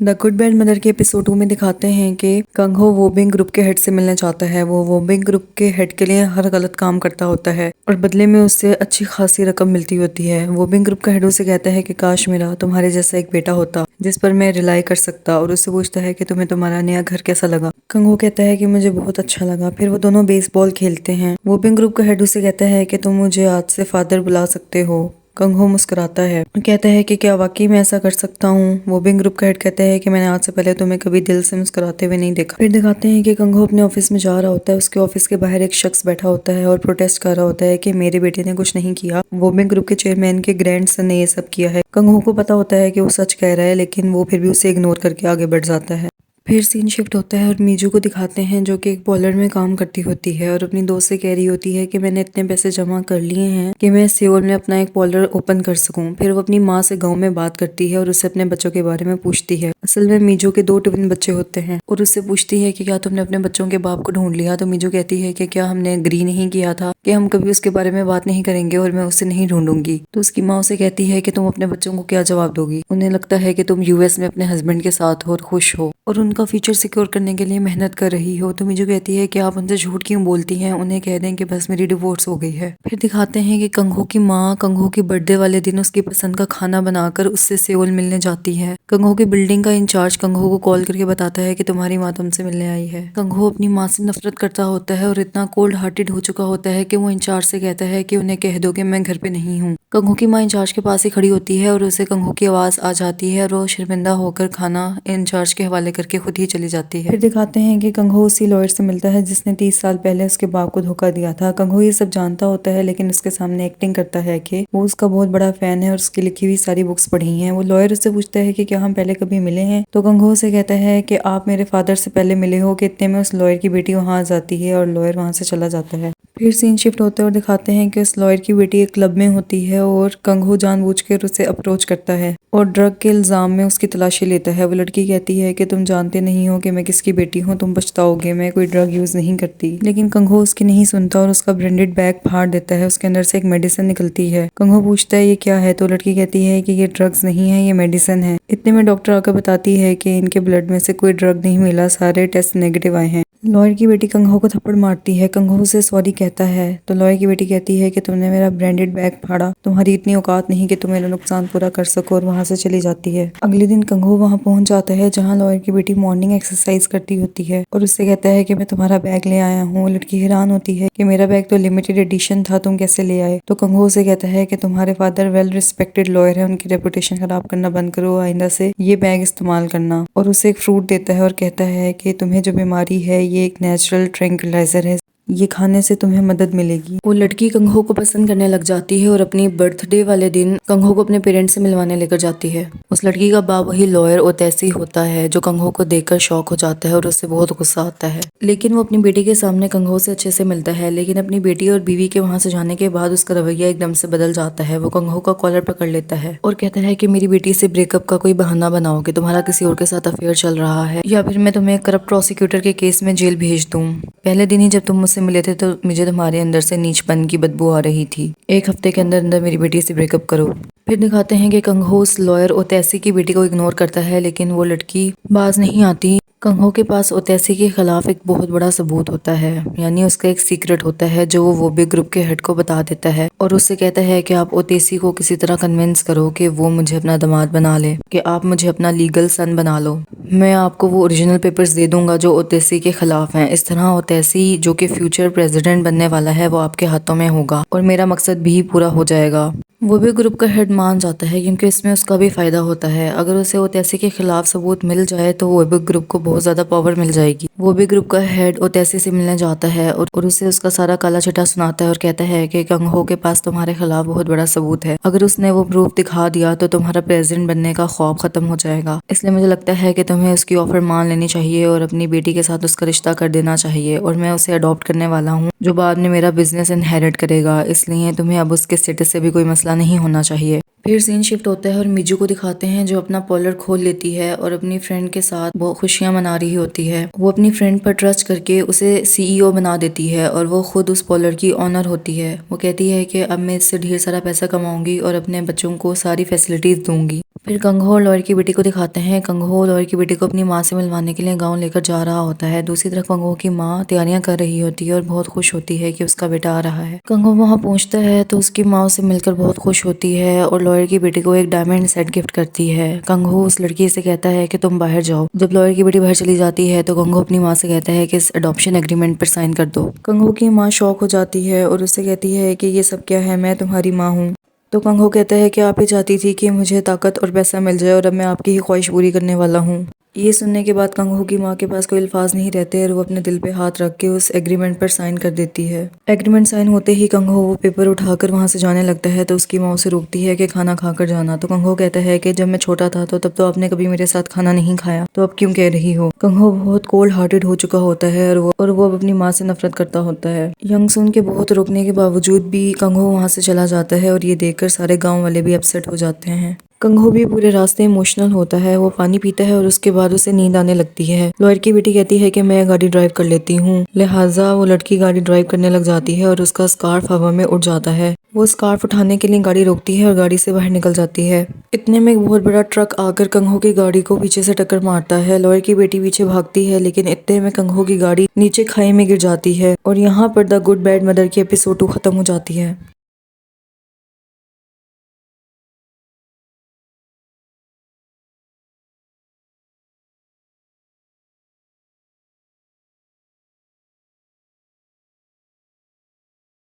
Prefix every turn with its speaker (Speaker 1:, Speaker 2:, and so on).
Speaker 1: The good bad mother के episode 2 में दिखाते हैं कि कंगहो वोबिंग ग्रुप के हेड से मिलना चाहता है। वो वोबिंग ग्रुप के हेड के लिए हर गलत काम करता होता है और बदले में उससे अच्छी खासी रकम मिलती होती है। वोबिंग ग्रुप का हेड उसे कहता है कि काश मेरा तुम्हारे जैसा एक बेटा होता जिस पर मैं रिलाई कर सकता, और उससे पूछता है कि तुम्हें तुम्हारा नया घर कैसा लगा। कंगहो कहता है कि मुझे बहुत अच्छा लगा। फिर वो दोनों बेसबॉल खेलते हैं। वोबिंग ग्रुप का हेड उसे कहता है कि तुम मुझे आज से फादर बुला सकते हो। कंगहो मुस्कुराता है और कहता है कि क्या वाकई मैं ऐसा कर सकता हूँ। वोबिंग ग्रुप का हेड कहता है कि मैंने आज से पहले तुम्हें कभी दिल से मुस्कुराते हुए नहीं देखा। फिर दिखाते हैं कि कंगहो अपने ऑफिस में जा रहा होता है। उसके ऑफिस के बाहर एक शख्स बैठा होता है और प्रोटेस्ट कर रहा होता है कि मेरे बेटे ने कुछ नहीं किया, वोबिंग ग्रुप के चेयरमैन के ग्रैंडसन ने ये सब किया है। कंगहो को पता होता है कि वो सच कह रहा है, लेकिन वो फिर भी उसे इग्नोर करके आगे बढ़ जाता है। फिर सीन शिफ्ट होता है और मीजू को दिखाते हैं जो कि एक पार्लर में काम करती होती है और अपनी दोस्त से कह रही होती है कि मैंने इतने पैसे जमा कर लिए हैं कि मैं सियोल में अपना एक पार्लर ओपन कर सकूं। फिर वो अपनी माँ से गांव में बात करती है और उससे अपने बच्चों के बारे में पूछती है। असल में मीजू के 2 ट्विन बच्चे होते हैं और उससे पूछती है कि क्या तुमने अपने बच्चों के बाप को ढूंढ लिया। तो मीजू कहती है कि क्या हमने एग्री नहीं किया था कि हम कभी उसके बारे में बात नहीं करेंगे और मैं उसे नहीं ढूंढूंगी। तो उसकी माँ उसे कहती है कि तुम अपने बच्चों को क्या जवाब दोगी। उन्हें लगता है कि तुम यूएस में अपने हस्बैंड के साथ हो और खुश हो और उनका फ्यूचर सिक्योर करने के लिए मेहनत कर रही हो। तो मीजू कहती है कि आप उनसे झूठ क्यों बोलती हैं, उन्हें कह दें कि बस मेरी डिवोर्स हो गई है। फिर दिखाते हैं कि कंगहो की माँ कंगहो की बर्थडे वाले दिन उसकी पसंद का खाना बनाकर उससे सेओल मिलने जाती है। कंगहो की बिल्डिंग का इंचार्ज कंगहो को कॉल करके बताता है कि तुम्हारी माँ तुमसे मिलने आई है। कंगहो अपनी माँ से नफरत करता होता है और इतना कोल्ड हार्टेड हो चुका होता है कि वो इंचार्ज से कहता है कि उन्हें कह दो कि मैं घर पे नहीं हूँ। कंगहो की माँ इंचार्ज के पास ही खड़ी होती है और उसे कंगहो की आवाज आ जाती है और वो शर्मिंदा होकर खाना इंचार्ज के हवाले करके खुद ही चली जाती है। फिर दिखाते हैं कि कंगहो उसी लॉयर से मिलता है जिसने 30 साल पहले उसके बाप को धोखा दिया था। कंगहो ये सब जानता होता है लेकिन उसके सामने एक्टिंग करता है कि वो उसका बहुत बड़ा फैन है और उसकी लिखी हुई सारी बुक्स पढ़ी हैं। वो लॉयर उससे पूछता है कि क्या हम पहले कभी मिले हैं। तो कंगहो से कहता है कि आप मेरे फादर से पहले मिले हो। कि इतने में उस लॉयर की बेटी वहां आ जाती है और लॉयर वहां से चला जाता है। फिर सीन शिफ्ट होते हैं और दिखाते हैं कि उस लॉयर की बेटी एक क्लब में होती है और कंगहो जानबूझकर उसे अप्रोच करता है और ड्रग के इल्जाम में उसकी तलाशी लेता है। वो लड़की कहती है कि तुम जानते नहीं हो कि मैं किसकी बेटी हूँ, तुम पछताओगे, मैं कोई ड्रग यूज नहीं करती। लेकिन कंगहो उसकी नहीं सुनता और उसका ब्रांडेड बैग फाड़ देता है। उसके अंदर से एक मेडिसिन निकलती है। कंगहो पूछता है ये क्या है, तो लड़की कहती है कि ये ड्रग्स नहीं है, ये मेडिसिन है। इतने में डॉक्टर आकर बताती है कि इनके ब्लड में से कोई ड्रग नहीं मिला, सारे टेस्ट नेगेटिव आए हैं। लॉयर की बेटी कंगहो को थप्पड़ मारती है। कंगहो से सॉरी कहता है तो लॉयर की बेटी कहती है कि तुमने मेरा ब्रांडेड बैग फाड़ा, तुम्हारी इतनी औकात नहीं कि तुम मेरा नुकसान पूरा कर सको, और वहां से चली जाती है। अगले दिन कंगहो वहां पहुंच जाता है जहां लॉयर की बेटी मॉर्निंग एक्सरसाइज करती होती है और उससे कहता है कि मैं तुम्हारा बैग ले आया हूँ। लड़की हैरान होती है कि मेरा बैग तो लिमिटेड एडिशन था, तुम कैसे ले आए। तो कंगहो से कहता है कि तुम्हारे फादर वेल रिस्पेक्टेड लॉयर है, उनकी रेपुटेशन खराब करना बंद करो, आइंदा से ये बैग इस्तेमाल करना। और उसे एक फ्रूट देता है और कहता है कि तुम्हें जो बीमारी है ये एक नेचुरल ट्रैंक्विलाइजर है, ये खाने से तुम्हें मदद मिलेगी। वो लड़की कंगहो को पसंद करने लग जाती है और अपनी बर्थडे वाले दिन कंगहो को अपने पेरेंट्स से मिलवाने लेकर जाती है। उस लड़की का बाप वही लॉयर ओतैसी होता है जो कंगहो को देखकर शॉक हो जाता है और उससे बहुत गुस्सा आता है। लेकिन वो अपनी बेटी के सामने कंगहो से अच्छे से मिलता है, लेकिन अपनी बेटी और बीवी के वहां से जाने के बाद उसका रवैया एकदम से बदल जाता है। वो कंगहो का कॉलर पकड़ लेता है और कहता है कि मेरी बेटी से ब्रेकअप का कोई बहाना बनाओ कि तुम्हारा किसी और के साथ अफेयर चल रहा है, या फिर मैं तुम्हें करप्ट प्रोसिक्यूटर के केस में जेल भेज दूं। पहले दिन ही जब तुम मुझसे मिले थे तो मुझे तुम्हारे अंदर से नीचपन की बदबू आ रही थी। 1 हफ्ते के अंदर अंदर मेरी बेटी से ब्रेकअप करो। फिर दिखाते हैं कि कंगहो उस लॉयर ओतैसी की बेटी को इग्नोर करता है, लेकिन वो लड़की बाज नहीं आती। कंगहो के पास ओतैसी के खिलाफ एक बहुत बड़ा सबूत होता है, यानी उसका एक सीक्रेट होता है जो वो भी ग्रुप के हेड को बता देता है और उससे कहता है कि आप ओतैसी को किसी तरह कन्विंस करो कि वो मुझे अपना दामाद बना ले, कि आप मुझे अपना लीगल सन बना लो। मैं आपको वो ओरिजिनल पेपर्स दे दूंगा जो ओतैसी के खिलाफ हैं। इस तरह ओतैसी जो कि फ्यूचर प्रेसिडेंट बनने वाला है वो आपके हाथों में होगा और मेरा मकसद भी पूरा हो जाएगा। वो भी ग्रुप का हेड मान जाता है क्योंकि इसमें उसका भी फायदा होता है। अगर उसे ओतैसी के खिलाफ सबूत मिल जाए तो वो भी ग्रुप को बहुत ज्यादा पावर मिल जाएगी। वो भी ग्रुप का हेड ओतैसी से मिलने जाता है और उसे उसका सारा काला चिट्ठा सुनाता है और कहता है कि कंगहो के पास तुम्हारे खिलाफ बहुत बड़ा सबूत है, अगर उसने वो प्रूफ दिखा दिया तो तुम्हारा प्रेसिडेंट बनने का ख्वाब खत्म हो जाएगा। इसलिए मुझे लगता है कि तुम्हें उसकी ऑफर मान लेनी चाहिए और अपनी बेटी के साथ उसका रिश्ता कर देना चाहिए, और मैं उसे अडॉप्ट करने वाला हूँ जो बाद में मेरा बिजनेस इनहेरिट करेगा, इसलिए तुम्हें अब उसके स्टेटस से भी कोई मसला नहीं होना चाहिए। फिर सीन शिफ्ट होता है और मीजू को दिखाते हैं जो अपना पार्लर खोल लेती है और अपनी फ्रेंड के साथ बहुत खुशियां मना रही होती है। वो अपनी फ्रेंड पर ट्रस्ट करके उसे सीईओ बना देती है और वो खुद उस पार्लर की ऑनर होती है। वो कहती है कि अब मैं इससे ढेर सारा पैसा कमाऊंगी और अपने बच्चों को सारी फैसिलिटीज दूंगी। फिर कंघो और लॉयर की बेटी को दिखाते हैं। कंघो लॉयर की बेटी को अपनी माँ से मिलवाने के लिए गांव लेकर जा रहा होता है। दूसरी तरफ कंघो की माँ तैयारियां कर रही होती है और बहुत खुश होती है कि उसका बेटा आ रहा है। कंघो वहाँ पहुँचता है तो उसकी माँ उसे मिलकर बहुत खुश होती है और लॉयर की बेटी को एक डायमंड सेट गिफ्ट करती है। कंघो उस लड़की से कहता है कि तुम बाहर जाओ। जब लॉयर की बेटी बाहर चली जाती है तो कंघो अपनी माँ से कहता है कि इस अडॉप्शन एग्रीमेंट पर साइन कर दो। कंघो की माँ शॉक हो जाती है और उससे कहती है कि ये सब क्या है, मैं तुम्हारी माँ हूँ। तो कंघो कहता है कि आप ही चाहती थी कि मुझे ताकत और पैसा मिल जाए और अब मैं आपकी ही ख्वाहिश पूरी करने वाला हूँ। ये सुनने के बाद कंघो की माँ के पास कोई अल्फाज नहीं रहते और वो अपने दिल पे हाथ रख के उस एग्रीमेंट पर साइन कर देती है। एग्रीमेंट साइन होते ही कंघो वो पेपर उठाकर वहाँ से जाने लगता है तो उसकी माँ उसे रोकती है कि खाना खाकर जाना। तो कंघो कहता है कि जब मैं छोटा था तो तब तो आपने कभी मेरे साथ खाना नहीं खाया, तो अब क्यों कह रही हो। कंघो बहुत कोल्ड हार्टेड हो चुका होता है और वो अब अपनी माँ से नफरत करता होता है। यंग सुन के बहुत रोकने के बावजूद भी कंघो वहाँ से चला जाता है और ये देखकर सारे गाँव वाले भी अपसेट हो जाते हैं। कंघो भी पूरे रास्ते इमोशनल होता है। वो पानी पीता है और उसके बाद उसे नींद आने लगती है। लॉयर की बेटी कहती है कि मैं गाड़ी ड्राइव कर लेती हूँ, लिहाजा वो लड़की गाड़ी ड्राइव करने लग जाती है और उसका स्कार्फ हवा में उड़ जाता है। वो स्कार्फ उठाने के लिए गाड़ी रोकती है और गाड़ी से बाहर निकल जाती है। इतने में एक बहुत बड़ा ट्रक आकर कंघो की गाड़ी को पीछे से टक्कर मारता है। लॉयर की बेटी पीछे भागती है लेकिन इतने में कंघो की गाड़ी नीचे खाई में गिर जाती है और यहाँ पर द गुड बैड मदर की एपिसोड 2 खत्म हो जाती है।